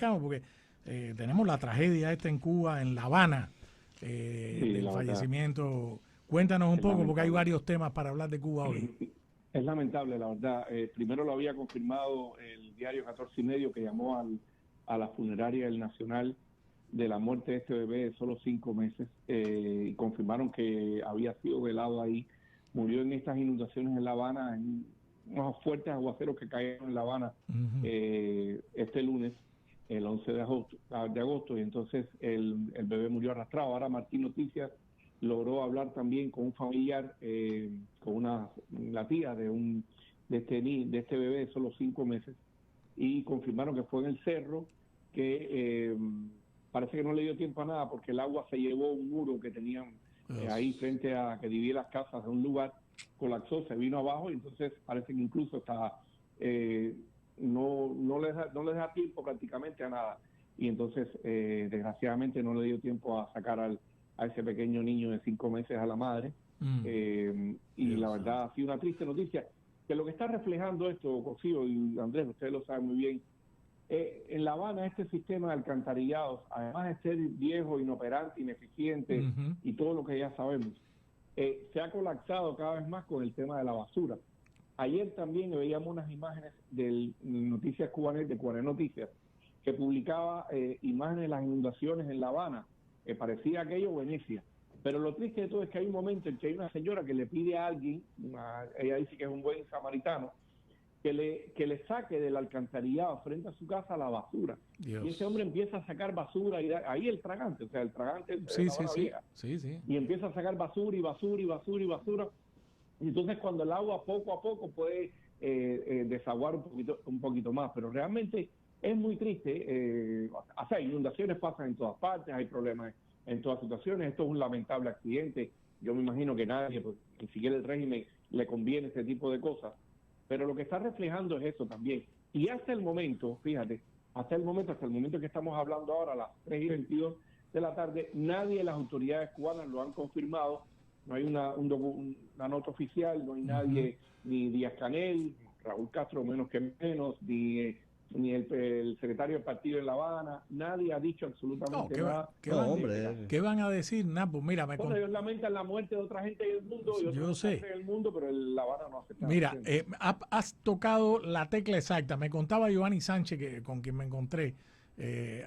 arrancamos porque tenemos la tragedia esta en Cuba, en La Habana, Sí, del la verdad, fallecimiento. Cuéntanos un es poco porque hay lamentable. varios temas para hablar de Cuba hoy. Es lamentable, la verdad. Primero lo había confirmado el diario 14 y medio, que llamó a la funeraria del Nacional de la muerte de este bebé de solo 5 meses, y confirmaron que había sido velado ahí. Murió en estas inundaciones en La Habana, en unos fuertes aguaceros que cayeron en La Habana Ujú. este lunes, el 11 de agosto, y entonces el bebé murió arrastrado. Ahora Martín Noticias logró hablar también con un familiar, con la tía de este bebé de solo 5 meses, y confirmaron que fue en el cerro, que parece que no le dio tiempo a nada porque el agua se llevó un muro que tenían ahí Dios. frente a que divide las casas de un lugar, colapsó, se vino abajo, y entonces parece que incluso hasta eh, no les da tiempo prácticamente a nada, y entonces desgraciadamente no le dio tiempo a sacar a ese pequeño niño de 5 meses a la madre. Mm, Y la Dios verdad santo. ha sido una triste noticia, que lo que está reflejando esto, Cosío y Andrés, ustedes lo saben muy bien. En La Habana, este sistema de alcantarillados, además de ser viejo, inoperante, ineficiente Ujú. y todo lo que ya sabemos, se ha colapsado cada vez más con el tema de la basura. Ayer también veíamos unas imágenes de Noticias Cubanet, de Cubanet Noticias, que publicaba imágenes de las inundaciones en La Habana, que parecía aquello Venecia. Pero lo triste de todo es que hay un momento en que hay una señora que le pide a alguien, ella dice que es un buen samaritano, que le saque del alcantarillado frente a su casa la basura. Y ese hombre Dios. empieza a sacar basura, y ahí el tragante, o sea, el tragante de Sí, La sí, Habana sí. Vieja, Sí, sí. y empieza a sacar basura y basura y basura y basura. Y entonces cuando el agua poco a poco puede desaguar un poquito más, pero realmente es muy triste. O sea, inundaciones pasan en todas partes, hay problemas en todas situaciones. Esto es un lamentable accidente. Yo me imagino que nadie, pues, ni siquiera el régimen, le conviene este tipo de cosas, pero lo que está reflejando es eso también. Y hasta el momento, fíjate, hasta el momento que estamos hablando ahora, a las 3:22 de la tarde, nadie de las autoridades cubanas lo han confirmado. No hay una nota oficial, no hay Ujú. nadie, ni Díaz-Canel, Raúl Castro menos que menos, ni el secretario del partido en La Habana. Nadie ha dicho No, absolutamente nada qué No, van, de este caso. hombre. qué van a decir? Napo, mira, Bueno, ellos lamentan la muerte de otra gente en el mundo y yo otros sé. desastres en el mundo, pero La Habana no hace nada, Mira, ¿entiendes? has tocado la tecla exacta. Me contaba Giovanni Sánchez, con quien me encontré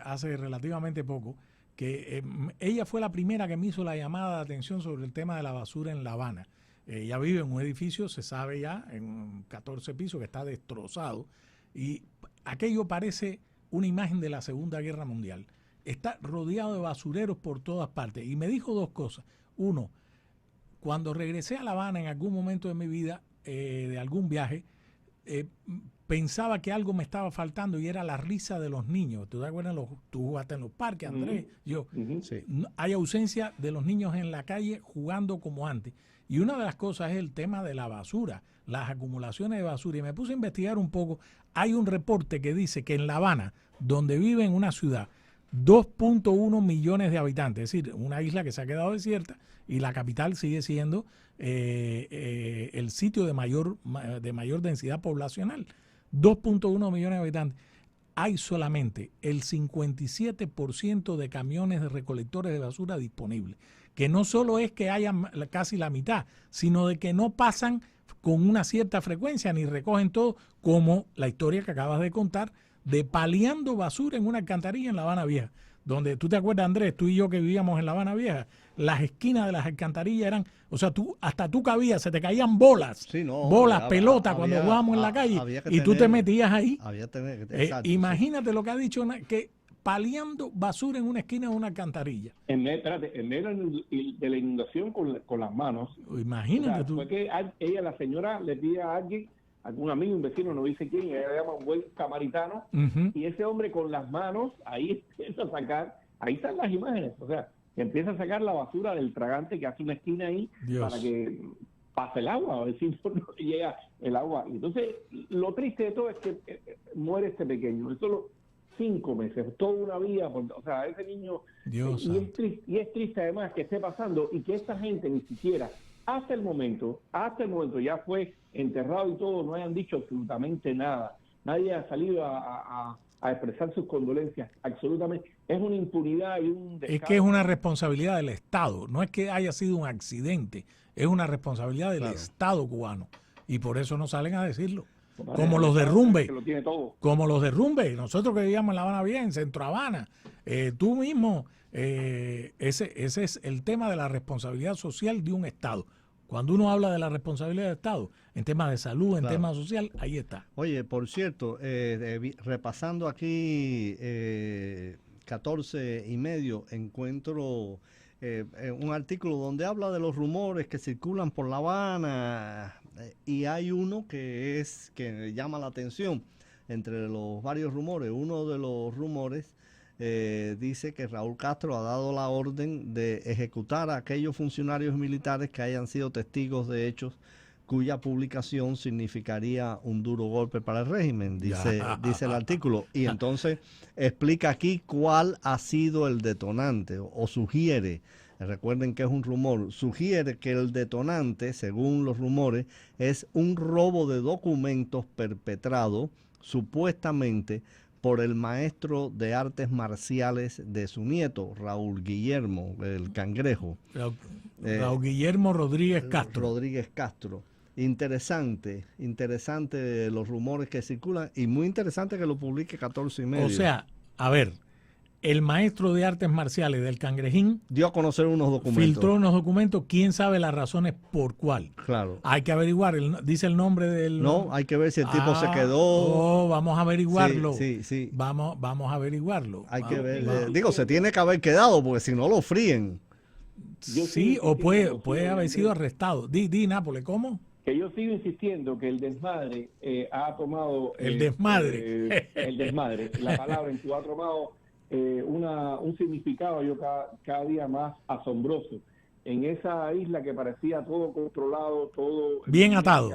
hace relativamente poco, que ella fue la primera que me hizo la llamada de atención sobre el tema de la basura en La Habana. Ella vive en un edificio, se sabe ya, en 14 pisos, que está destrozado. Y aquello parece una imagen de la Segunda Guerra Mundial. Está rodeado de basureros por todas partes. Y me dijo dos cosas. Uno, cuando regresé a La Habana en algún momento de mi vida, de algún viaje, eh, pensaba que algo me estaba faltando y era la risa de los niños. ¿Tú te acuerdas? Tú jugaste en los parques, Andrés. Ujú, Yo, ujú. Sí. hay ausencia de los niños en la calle jugando como antes. Y una de las cosas es el tema de la basura, las acumulaciones de basura. Y me puse a investigar un poco. Hay un reporte que dice que en La Habana, donde vive en una ciudad 2.1 millones de habitantes, es decir, una isla que se ha quedado desierta y la capital sigue siendo el sitio de mayor densidad poblacional. 2.1 millones de habitantes. Hay solamente el 57% de camiones de recolectores de basura disponibles. Que no solo es que haya casi la mitad, sino de que no pasan con una cierta frecuencia ni recogen todo, como la historia que acabas de contar de paliando basura en una alcantarilla en La Habana Vieja. Donde tú te acuerdas, Andrés, tú y yo que vivíamos en La Habana Vieja, las esquinas de las alcantarillas eran, o sea, hasta tú cabías, se te caían bolas, Sí, no, hombre. bolas, pelotas cuando jugábamos en la calle Había que y tú te tener. metías ahí. Había que tener. Exacto, sí. Imagínate lo que ha dicho, que paliando basura en una esquina de una alcantarilla. En medio de la inundación con las manos. O Imagínate sea, tú. fue que la señora, le pide a alguien, algún amigo, un vecino, no dice quién, ella le llama un buen samaritano, Ujú. y ese hombre con las manos, ahí empieza a sacar, ahí están las imágenes, o sea, empieza a sacar la basura del tragante, que hace una esquina ahí para Dios. que pase el agua, a ver si no llega el agua. Y entonces, lo triste de todo es que muere este pequeño, de solo 5 meses, toda una vida, o sea, ese niño, Dios y santo. es triste además que esté pasando y que esta gente ni siquiera hasta el momento ya fue enterrado y todo, no hayan dicho absolutamente nada. Nadie ha salido a expresar sus condolencias. Absolutamente. Es una impunidad y un descaro. Es que es una responsabilidad del Estado. No es que haya sido un accidente. Es una responsabilidad del Estado cubano. Y por eso no salen a decirlo. Como los derrumbes. Como los derrumbes. Nosotros que vivíamos en La Habana bien, en Centro Habana. Tú mismo, ese es el tema de la responsabilidad social de un Estado. Cuando uno habla de la responsabilidad del Estado, en temas de salud, en temas social, ahí está. Oye, por cierto, repasando aquí 14 y medio, encuentro un artículo donde habla de los rumores que circulan por La Habana y hay uno que llama la atención entre los varios rumores. Uno de los rumores dice que Raúl Castro ha dado la orden de ejecutar a aquellos funcionarios militares que hayan sido testigos de hechos cuya publicación significaría un duro golpe para el régimen, dice el artículo. Y entonces explica aquí cuál ha sido el detonante, o sugiere, recuerden que es un rumor, sugiere que el detonante, según los rumores, es un robo de documentos perpetrado supuestamente por el maestro de artes marciales de su nieto, Raúl Guillermo, el Cangrejo. Raúl Guillermo Rodríguez Castro. Interesante los rumores que circulan y muy interesante que lo publique 14 y medio. O sea, a ver, el maestro de artes marciales del Cangrejín dio a conocer unos documentos. Filtró unos documentos, quién sabe las razones por cuál. Claro. Hay que averiguar, dice el nombre del... No, hay que ver si el tipo se quedó. Oh, vamos a averiguarlo. Sí. Vamos a averiguarlo. Hay que ver. Digo, se tiene que haber quedado porque si no lo fríen. Sí, o puede haber sido arrestado. Di Nápoles, ¿cómo? Que yo sigo insistiendo que el desmadre ha tomado... El desmadre. La palabra en Cuba ha tomado un significado cada día más asombroso. En esa isla que parecía todo controlado, todo... Bien atado.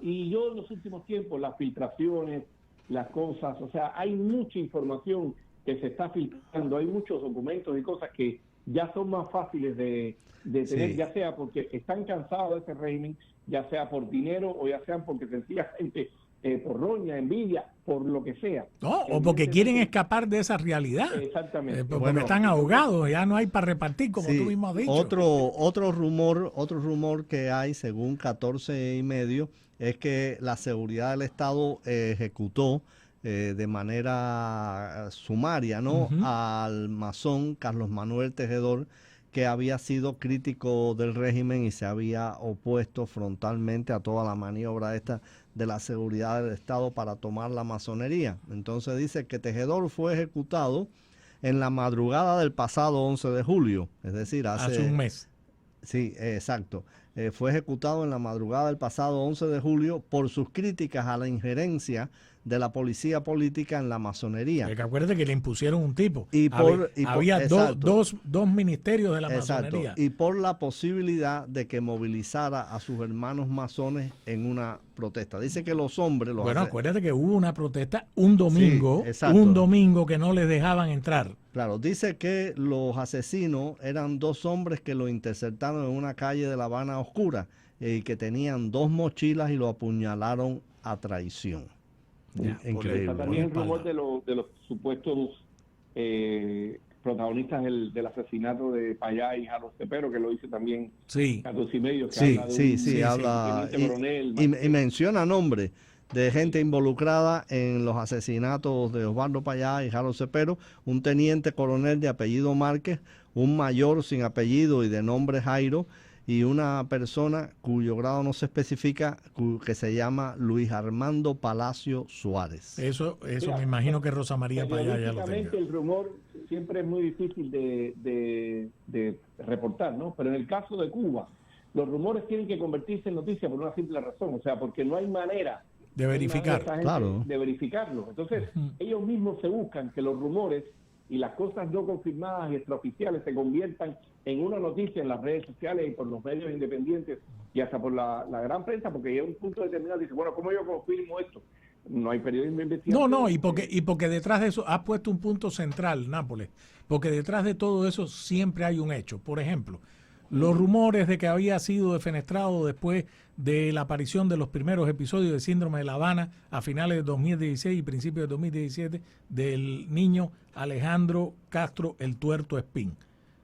Y yo en los últimos tiempos, las filtraciones, las cosas, o sea, hay mucha información que se está filtrando, hay muchos documentos y cosas que ya son más fáciles de tener, ya sea porque están cansados de ese régimen, ya sea por dinero o ya sea porque sencillamente por roña, envidia, por lo que sea. No, o porque quieren escapar de esa realidad. Exactamente. Porque están ahogados, ya no hay para repartir, como tú mismo has dicho. Otro rumor que hay, según 14 y medio, es que la seguridad del Estado ejecutó de manera sumaria, ¿no? Al masón Carlos Manuel Tejedor, que había sido crítico del régimen y se había opuesto frontalmente a toda la maniobra esta de la seguridad del Estado para tomar la masonería. Entonces dice que Tejedor fue ejecutado en la madrugada del pasado 11 de julio, es decir, hace un mes. Sí, exacto. Fue ejecutado en la madrugada del pasado 11 de julio por sus críticas a la injerencia de la policía política en la masonería. Porque acuérdate que le impusieron un tipo. Había dos ministerios de la masonería. Y por la posibilidad de que movilizara a sus hermanos masones en una protesta. Dice que los hombres... acuérdate que hubo una protesta un domingo que no les dejaban entrar. Claro, dice que los asesinos eran dos hombres que lo interceptaron en una calle de La Habana oscura y que tenían 2 mochilas y lo apuñalaron a traición. Increíble. También el rumor de los supuestos protagonistas del asesinato de Payá y Jaro Cepero, que lo dice también 14 y medio. Habla y menciona nombres de gente involucrada en los asesinatos de Osvaldo Payá y Jaro Cepero, un teniente coronel de apellido Márquez, un mayor sin apellido y de nombre Jairo, y una persona cuyo grado no se especifica, que se llama Luis Armando Palacio Suárez. Eso me imagino que Rosa María Payá ya lo tenga. El rumor siempre es muy difícil de reportar, ¿no? Pero en el caso de Cuba, los rumores tienen que convertirse en noticia por una simple razón, o sea, porque no hay manera de verificar, de verificarlo. Entonces, ellos mismos se buscan que los rumores y las cosas no confirmadas y extraoficiales se conviertan en una noticia en las redes sociales y por los medios independientes y hasta por la gran prensa, porque llega un punto determinado y dice, bueno, ¿cómo yo confirmo esto? No hay periodismo de investigación. No, y porque detrás de eso has puesto un punto central, Nápoles, porque detrás de todo eso siempre hay un hecho. Por ejemplo, los rumores de que había sido defenestrado después de la aparición de los primeros episodios de Síndrome de La Habana a finales de 2016 y principios de 2017 del niño Alejandro Castro el Tuerto Espín.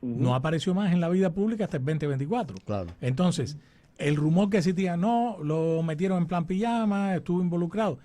No apareció más en la vida pública hasta el 2024. Claro. Entonces, el rumor que existía, no, lo metieron en plan pijama, estuvo involucrado,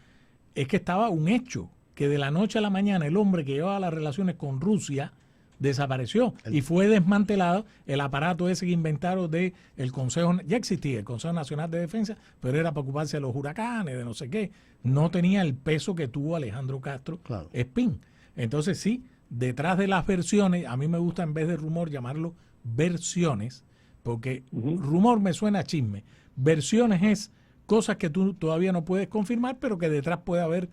es que estaba un hecho, que de la noche a la mañana el hombre que llevaba las relaciones con Rusia desapareció y fue desmantelado el aparato ese que inventaron de el Consejo, ya existía el Consejo Nacional de Defensa, pero era para ocuparse de los huracanes, de no sé qué, no tenía el peso que tuvo Alejandro Castro Espín. Entonces sí, detrás de las versiones, a mí me gusta en vez de rumor llamarlo versiones, porque rumor me suena a chisme, versiones es cosas que tú todavía no puedes confirmar, pero que detrás puede haber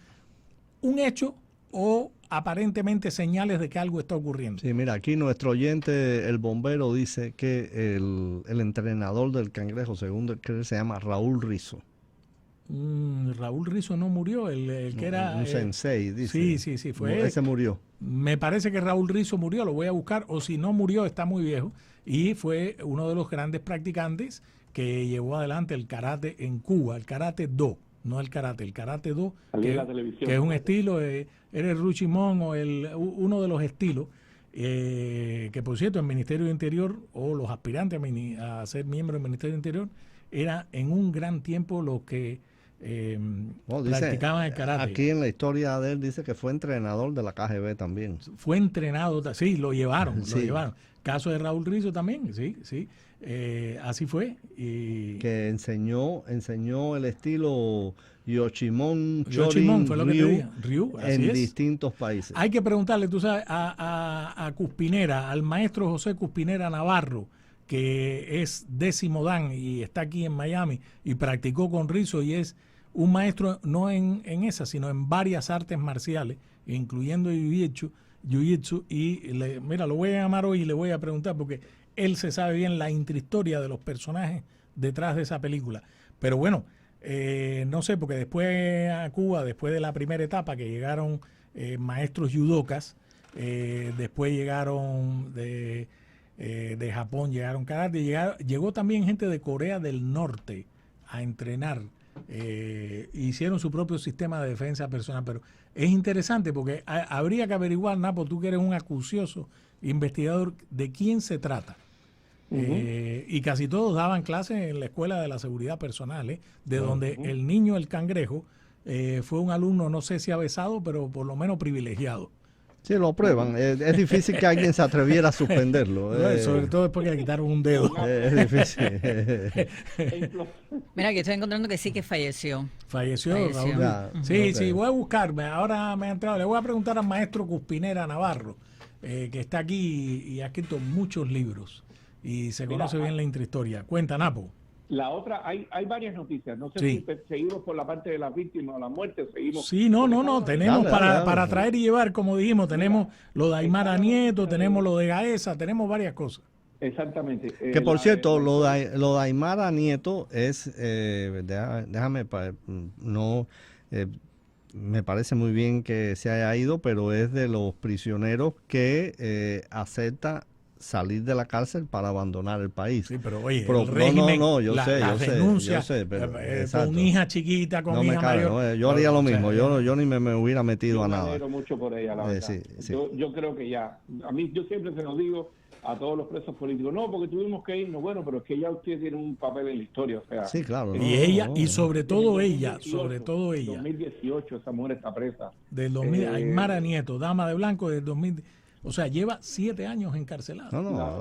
un hecho o aparentemente señales de que algo está ocurriendo. Sí, mira, aquí nuestro oyente, el bombero, dice que el entrenador del Cangrejo, según él se llama Raúl Rizzo. Raúl Rizzo no murió, el que era... Un sensei, dice. Sí, fue ese murió. Me parece que Raúl Rizzo murió, lo voy a buscar, o si no murió, está muy viejo, y fue uno de los grandes practicantes que llevó adelante el karate en Cuba, el karate do, no el karate do, que es un estilo, eres Ruchimón o uno de los estilos, que por cierto el Ministerio de Interior o los aspirantes a ser miembros del Ministerio de Interior era en un gran tiempo los que practicaban el karate. Aquí en la historia de él dice que fue entrenador de la KGB también. Fue entrenado, sí, lo llevaron. Sí. Caso de Raúl Rizzo también, sí. Así fue. Y que enseñó el estilo Yoshimon Chorin fue lo Ryu en distintos países. Hay que preguntarle, tú sabes, a Cuspinera, al maestro José Cuspinera Navarro, que es 10º Dan y está aquí en Miami y practicó con Rizzo y es un maestro no en esa, sino en varias artes marciales, incluyendo Jiu-Jitsu, y mira, lo voy a llamar hoy y le voy a preguntar porque él se sabe bien la intrahistoria de los personajes detrás de esa película. Pero bueno, no sé, porque después a Cuba, después de la primera etapa que llegaron maestros judokas, después llegaron de Japón, llegaron karate, llegó también gente de Corea del Norte a entrenar, hicieron su propio sistema de defensa personal, pero es interesante porque habría que averiguar, Napo, tú que eres un acucioso investigador, de quién se trata. Y casi todos daban clases en la Escuela de la Seguridad Personal, de donde el niño, el cangrejo, fue un alumno, no sé si avesado, pero por lo menos privilegiado. Sí, lo prueban. Es difícil que alguien se atreviera a suspenderlo. Sobre todo después que le quitaron un dedo. Es difícil. Mira, que estoy encontrando que sí que falleció. Falleció. Raúl. Ya, sí, voy a buscarme. Ahora me ha entrado. Le voy a preguntar al maestro Cuspinera Navarro, que está aquí y ha escrito muchos libros y se conoce bien la intrahistoria. Cuenta, Napo. La otra, hay varias noticias. No sé si seguimos por la parte de las víctimas o la muerte. Seguimos. Sí, no. Tenemos para traer y llevar, como dijimos, tenemos lo de Aymara Nieto, tenemos lo de Gaesa, tenemos varias cosas. Exactamente. Que por cierto, lo de Aymara Nieto es, me parece muy bien que se haya ido, pero es de los prisioneros que acepta salir de la cárcel para abandonar el país. Sí, pero oye, el régimen, yo sé, pero con una hija chiquita, con hija mayor. Yo haría lo mismo, yo ni me hubiera metido a nada. Yo me alegro mucho por ella, la verdad. Sí. Yo creo que ya, yo siempre se lo digo a todos los presos políticos, no, porque tuvimos que irnos, bueno, pero es que ya usted tiene un papel en la historia, o sea. Sí, claro. Y sobre todo ella. 2018 esa mujer está presa. Del 2000, Aymara Nieto, dama de blanco del 2000. O sea, lleva 7 años encarcelada.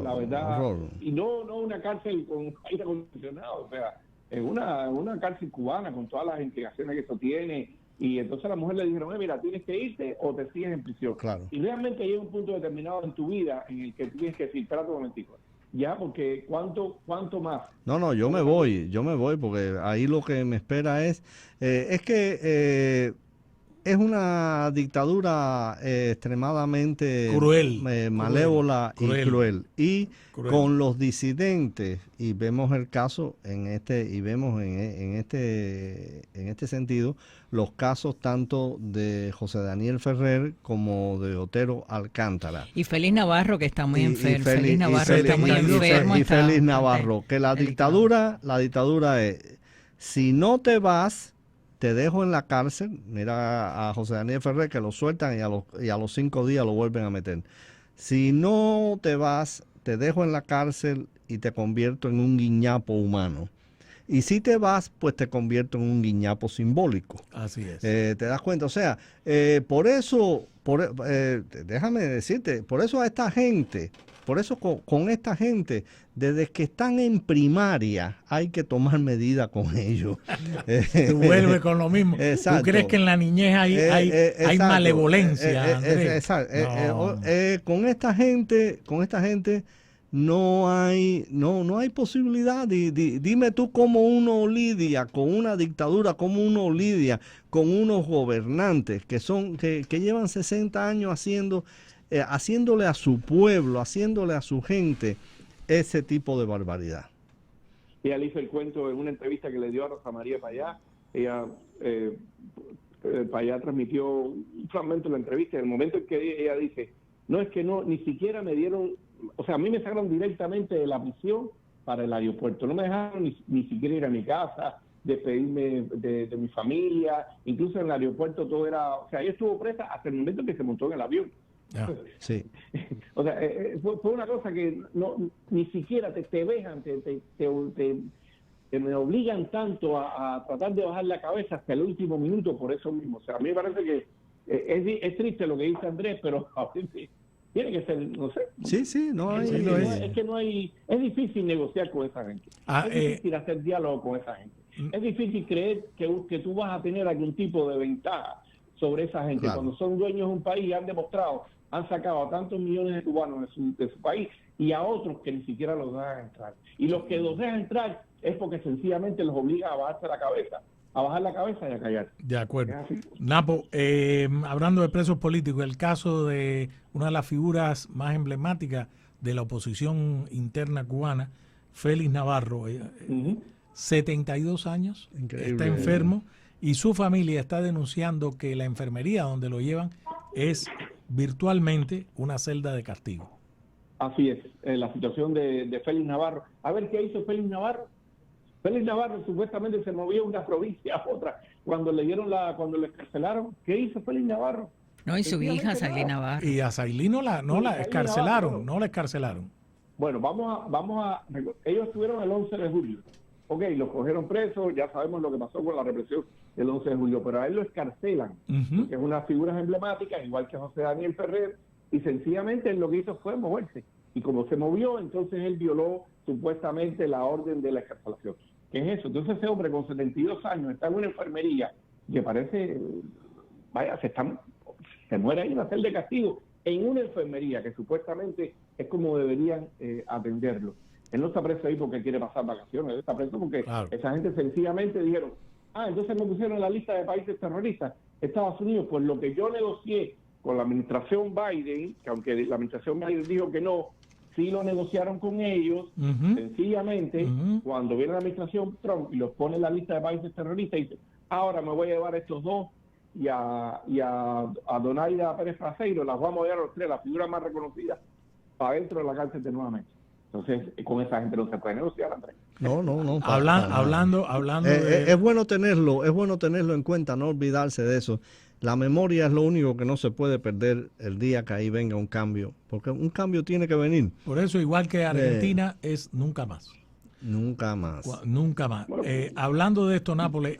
La verdad. Y no una cárcel con aire acondicionado, o sea, es una cárcel cubana con todas las implicaciones que eso tiene. Y entonces a la mujer le dijeron, mira, tienes que irte o te sigues en prisión. Claro. Y realmente llega un punto determinado en tu vida en el que tienes que decir, espérate un momentico. Ya, porque ¿cuánto más? Yo me voy porque ahí lo que me espera es que es una dictadura extremadamente cruel, malévola y cruel. Y cruel. Con los disidentes, y vemos el caso en este sentido, los casos tanto de José Daniel Ferrer como de Otero Alcántara. Y Félix Navarro, que está muy enfermo. Félix Navarro está muy enfermo. Y Félix Navarro, que la dictadura es, si no te vas, te dejo en la cárcel. Mira a José Daniel Ferrer, que lo sueltan y a los 5 días lo vuelven a meter. Si no te vas, te dejo en la cárcel y te convierto en un guiñapo humano. Y si te vas, pues te convierto en un guiñapo simbólico. Así es. ¿Te das cuenta? O sea, por eso, déjame decirte, por eso a esta gente, por eso con esta gente, desde que están en primaria, hay que tomar medidas con ellos. Tú vuelves con lo mismo. Exacto. ¿Tú crees que en la niñez hay malevolencia, Andrés? No. Con esta gente no hay posibilidad. Dime tú cómo uno lidia con una dictadura, cómo uno lidia con unos gobernantes que llevan 60 años haciéndole a su pueblo, haciéndole a su gente ese tipo de barbaridad. Ella le hizo el cuento en una entrevista que le dio a Rosa María Payá. Ella Payá transmitió un fragmento de la entrevista. En el momento en que ella dice, no, es que no, ni siquiera me dieron, o sea, a mí me sacaron directamente de la prisión para el aeropuerto. No me dejaron ni siquiera ir a mi casa, despedirme de mi familia. Incluso en el aeropuerto todo era, o sea, ella estuvo presa hasta el momento que se montó en el avión. Sí. O sea, fue una cosa que no ni siquiera te dejan, me obligan tanto a tratar de bajar la cabeza hasta el último minuto por eso mismo. O sea, a mí me parece que es triste lo que dice Andrés, pero a veces tiene que ser, no sé. Sí, no hay. Es que no hay, es difícil negociar con esa gente. Es difícil hacer diálogo con esa gente. Es difícil creer que tú vas a tener algún tipo de ventaja sobre esa gente. Claro. Cuando son dueños de un país y han demostrado, han sacado a tantos millones de cubanos de su país y a otros que ni siquiera los dejan entrar. Y los que los dejan entrar es porque sencillamente los obliga a bajarse la cabeza, a bajar la cabeza y a callar. De acuerdo. Napo, hablando de presos políticos, el caso de una de las figuras más emblemáticas de la oposición interna cubana, Félix Navarro, 72 años, Increíble. Está enfermo y su familia está denunciando que la enfermería donde lo llevan es virtualmente una celda de castigo. Así es, la situación de Félix Navarro. A ver, ¿qué hizo Félix Navarro? Félix Navarro supuestamente se movió de una provincia a otra cuando le escarcelaron. ¿Qué hizo Félix Navarro? No, y su hija, Sailí Navarro. Y a Sailí no la escarcelaron. Bueno, ellos estuvieron el 11 de julio. Ok, los cogieron presos, ya sabemos lo que pasó con la represión del 11 de julio, pero a él lo escarcelan, que es una figura emblemática, igual que José Daniel Ferrer, y sencillamente él lo que hizo fue moverse. Y como se movió, entonces él violó supuestamente la orden de la escarcelación. ¿Qué es eso? Entonces ese hombre con 72 años está en una enfermería que parece, se muere ahí en una celda de castigo, en una enfermería que supuestamente es como deberían atenderlo. Él no está preso ahí porque quiere pasar vacaciones, él está preso porque esa gente sencillamente dijeron, entonces me pusieron en la lista de países terroristas, Estados Unidos, pues lo que yo negocié con la administración Biden, que aunque la administración Biden dijo que no, sí lo negociaron con ellos, sencillamente, cuando viene la administración Trump y los pone en la lista de países terroristas, dice, ahora me voy a llevar a estos dos y a Donaida Pérez Fraseiro, las vamos a llevar a los tres, la figura más reconocida, para dentro de la cárcel de nuevamente. Entonces, con esa gente no se puede negociar, Andrés. No. Hablando es bueno tenerlo en cuenta, no olvidarse de eso. La memoria es lo único que no se puede perder el día que ahí venga un cambio, porque un cambio tiene que venir. Por eso, igual que Argentina, es nunca más. Nunca más. Nunca más. Hablando de esto, Nápoles,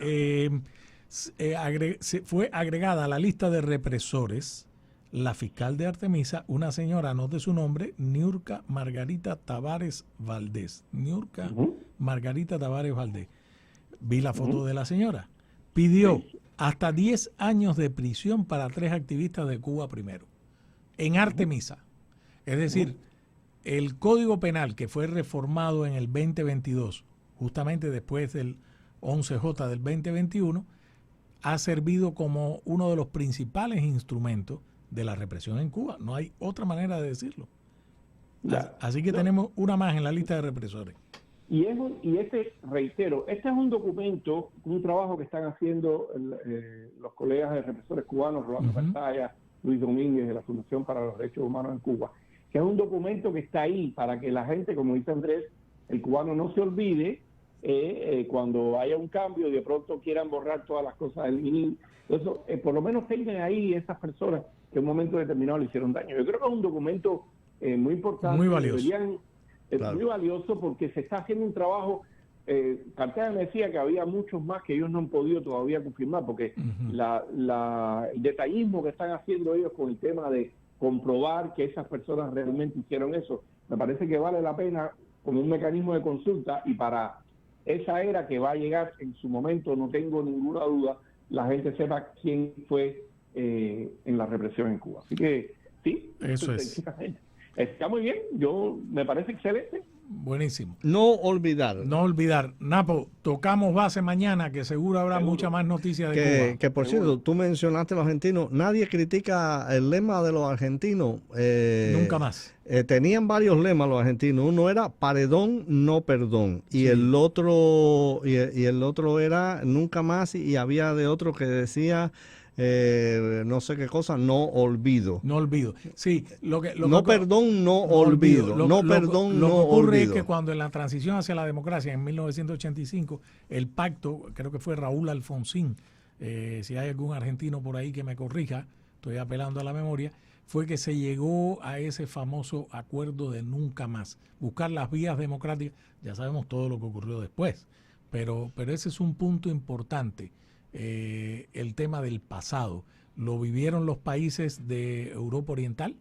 fue agregada a la lista de represores la fiscal de Artemisa, una señora, anote su nombre, Niurka Margarita Tavares Valdés. Niurka Margarita Tavares Valdés. Vi la foto de la señora. Pidió hasta 10 años de prisión para 3 activistas de Cuba primero, en Artemisa. Es decir, el Código Penal que fue reformado en el 2022, justamente después del 11J del 2021, ha servido como uno de los principales instrumentos de la represión en Cuba. No hay otra manera de decirlo. Así que tenemos una más en la lista de represores. Y reitero, este es un documento, un trabajo que están haciendo los colegas de represores cubanos, Rolando Pantalla, Luis Domínguez, de la Fundación para los Derechos Humanos en Cuba, que es un documento que está ahí para que la gente, como dice Andrés, el cubano no se olvide cuando haya un cambio y de pronto quieran borrar todas las cosas del MINI. Entonces, por lo menos tengan ahí esas personas que en un momento determinado le hicieron daño. Yo creo que es un documento muy importante. Muy valioso. Claro. Muy valioso porque se está haciendo un trabajo. Cartagena me decía que había muchos más que ellos no han podido todavía confirmar, porque el detallismo que están haciendo ellos con el tema de comprobar que esas personas realmente hicieron eso, me parece que vale la pena como un mecanismo de consulta, y para esa era que va a llegar en su momento, no tengo ninguna duda, la gente sepa quién fue en la represión en Cuba. Así que sí, eso es. Está muy bien, me parece excelente. Buenísimo. No olvidar. No olvidar. Napo, tocamos base mañana, que seguro habrá mucha más noticias de Cuba. Que por cierto, tú mencionaste a los argentinos. Nadie critica el lema de los argentinos. Nunca más. Tenían varios lemas los argentinos. Uno era paredón, no perdón. Y Sí. el otro y el otro era nunca más. Y había de otro que decía no sé qué cosa, no olvido. No olvido. Sí, perdón, no olvido. No perdón, no olvido. Lo que ocurre es que cuando en la transición hacia la democracia en 1985, el pacto, creo que fue Raúl Alfonsín, si hay algún argentino por ahí que me corrija, estoy apelando a la memoria, fue que se llegó a ese famoso acuerdo de nunca más, buscar las vías democráticas. Ya sabemos todo lo que ocurrió después, pero ese es un punto importante. El tema del pasado lo vivieron los países de Europa Oriental.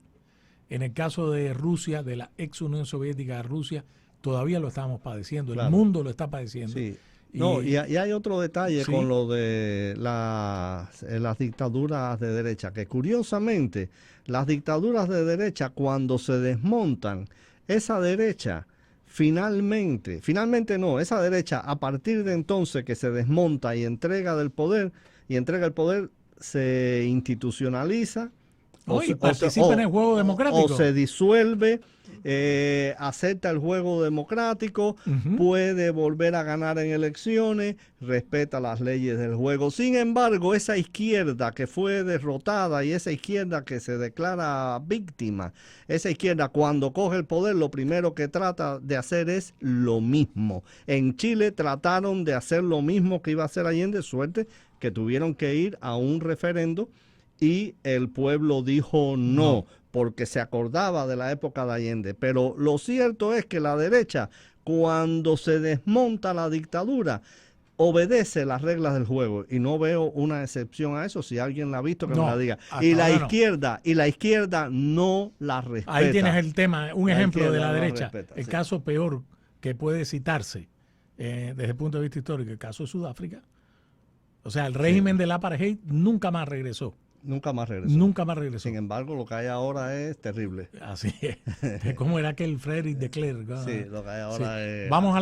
En el caso de Rusia, de la ex Unión Soviética de Rusia, todavía lo estamos padeciendo. Claro. El mundo lo está padeciendo. Sí. Y hay otro detalle, ¿sí?, con lo de las dictaduras de derecha, que curiosamente las dictaduras de derecha, cuando se desmontan, esa derecha finalmente no, esa derecha, a partir de entonces que se desmonta y entrega el poder, se institucionaliza, participa en el juego democrático, o se disuelve, acepta el juego democrático, puede volver a ganar en elecciones, respeta las leyes del juego. Sin embargo, esa izquierda que fue derrotada y esa izquierda que se declara víctima, esa izquierda cuando coge el poder, lo primero que trata de hacer es lo mismo. En Chile trataron de hacer lo mismo que iba a hacer Allende, suerte que tuvieron que ir a un referendo y el pueblo dijo no, porque se acordaba de la época de Allende. Pero lo cierto es que la derecha, cuando se desmonta la dictadura, obedece las reglas del juego, y no veo una excepción a eso. Si alguien la ha visto, que me la diga. Y la izquierda no la respeta. Ahí tienes el tema, un ejemplo de la derecha. Respeta, el caso peor que puede citarse desde el punto de vista histórico, el caso de Sudáfrica. O sea, el régimen del apartheid nunca más regresó. Nunca más regresó. Sin embargo, lo que hay ahora es terrible. Así es. ¿Cómo era aquel Frederick de Klerk? Sí, lo que hay ahora es... Vamos a la